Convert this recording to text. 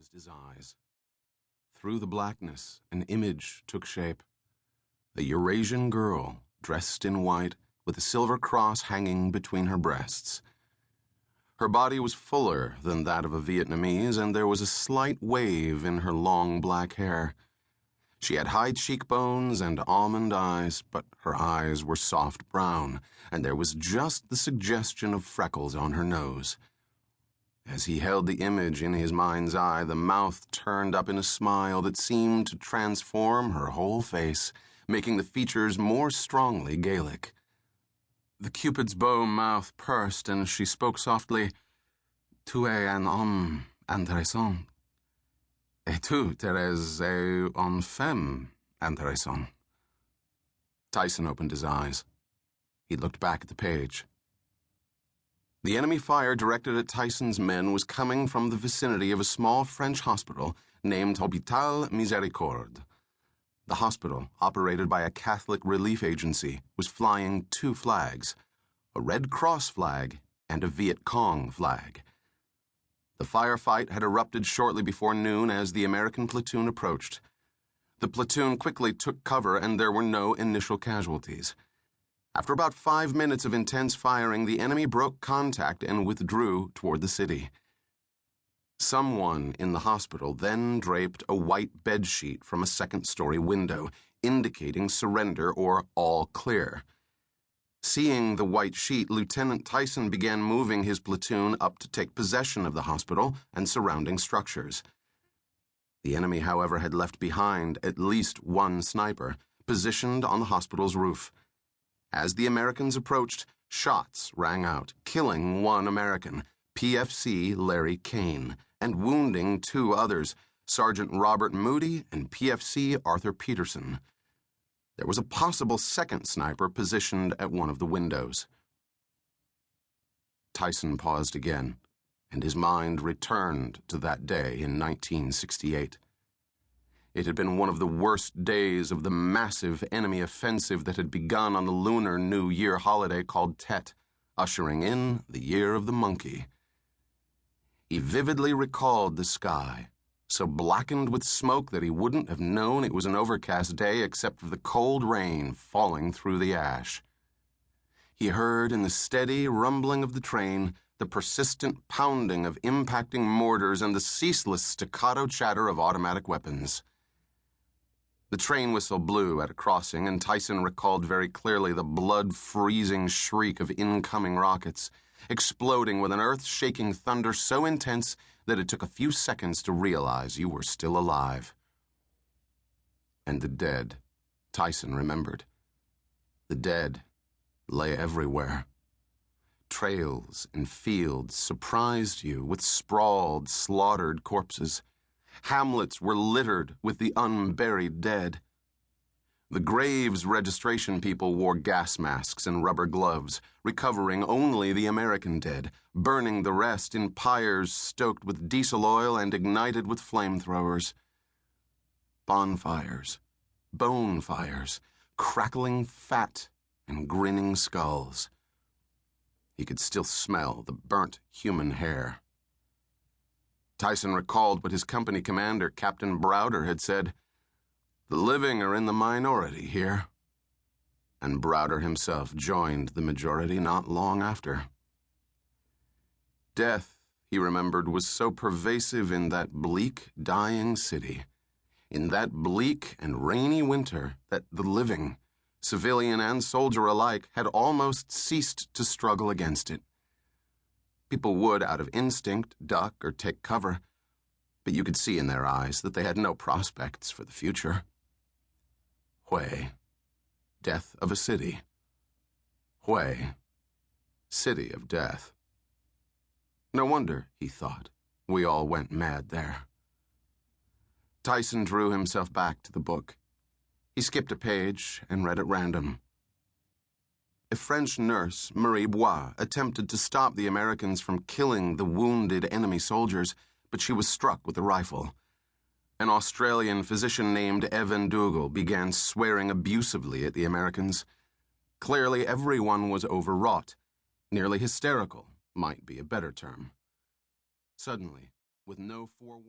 closed his eyes. Through the blackness, an image took shape. A Eurasian girl, dressed in white, with a silver cross hanging between her breasts. Her body was fuller than that of a Vietnamese, and there was a slight wave in her long black hair. She had high cheekbones and almond eyes, but her eyes were soft brown, and there was just the suggestion of freckles on her nose. As he held the image in his mind's eye, the mouth turned up in a smile that seemed to transform her whole face, making the features more strongly Gaelic. The Cupid's bow mouth pursed, and she spoke softly, "Tu es un homme intéressant. Et tu, Thérèse, es une femme intéressante." Tyson opened his eyes. He looked back at the page. The enemy fire directed at Tyson's men was coming from the vicinity of a small French hospital named Hôpital Miséricorde. The hospital, operated by a Catholic relief agency, was flying two flags, a Red Cross flag and a Viet Cong flag. The firefight had erupted shortly before noon as the American platoon approached. The platoon quickly took cover, and there were no initial casualties. After about 5 minutes of intense firing, the enemy broke contact and withdrew toward the city. Someone in the hospital then draped a white bedsheet from a second-story window, indicating surrender or all clear. Seeing the white sheet, Lieutenant Tyson began moving his platoon up to take possession of the hospital and surrounding structures. The enemy, however, had left behind at least one sniper, positioned on the hospital's roof. As the Americans approached, shots rang out, killing one American, PFC Larry Kane, and wounding two others, Sergeant Robert Moody and PFC Arthur Peterson. There was a possible second sniper positioned at one of the windows. Tyson paused again, and his mind returned to that day in 1968. It had been one of the worst days of the massive enemy offensive that had begun on the Lunar New Year holiday called Tet, ushering in the Year of the Monkey. He vividly recalled the sky, so blackened with smoke that he wouldn't have known it was an overcast day except for the cold rain falling through the ash. He heard in the steady rumbling of the train the persistent pounding of impacting mortars and the ceaseless staccato chatter of automatic weapons. The train whistle blew at a crossing, and Tyson recalled very clearly the blood-freezing shriek of incoming rockets, exploding with an earth-shaking thunder so intense that it took a few seconds to realize you were still alive. And the dead, Tyson remembered. The dead lay everywhere. Trails and fields surprised you with sprawled, slaughtered corpses. Hamlets were littered with the unburied dead. The graves registration people wore gas masks and rubber gloves, recovering only the American dead, burning the rest in pyres stoked with diesel oil and ignited with flamethrowers. Bonfires, bone fires, crackling fat and grinning skulls. He could still smell the burnt human hair. Tyson recalled what his company commander, Captain Browder, had said. The living are in the minority here. And Browder himself joined the majority not long after. Death, he remembered, was so pervasive in that bleak, dying city, in that bleak and rainy winter, that the living, civilian and soldier alike, had almost ceased to struggle against it. People would, out of instinct, duck or take cover, but you could see in their eyes that they had no prospects for the future. Hue, death of a city. Hue, city of death. No wonder, he thought, we all went mad there. Tyson drew himself back to the book. He skipped a page and read at random. A French nurse, Marie Bois, attempted to stop the Americans from killing the wounded enemy soldiers, but she was struck with a rifle. An Australian physician named Evan Dougal began swearing abusively at the Americans. Clearly, everyone was overwrought. Nearly hysterical might be a better term. Suddenly, with no forewarning,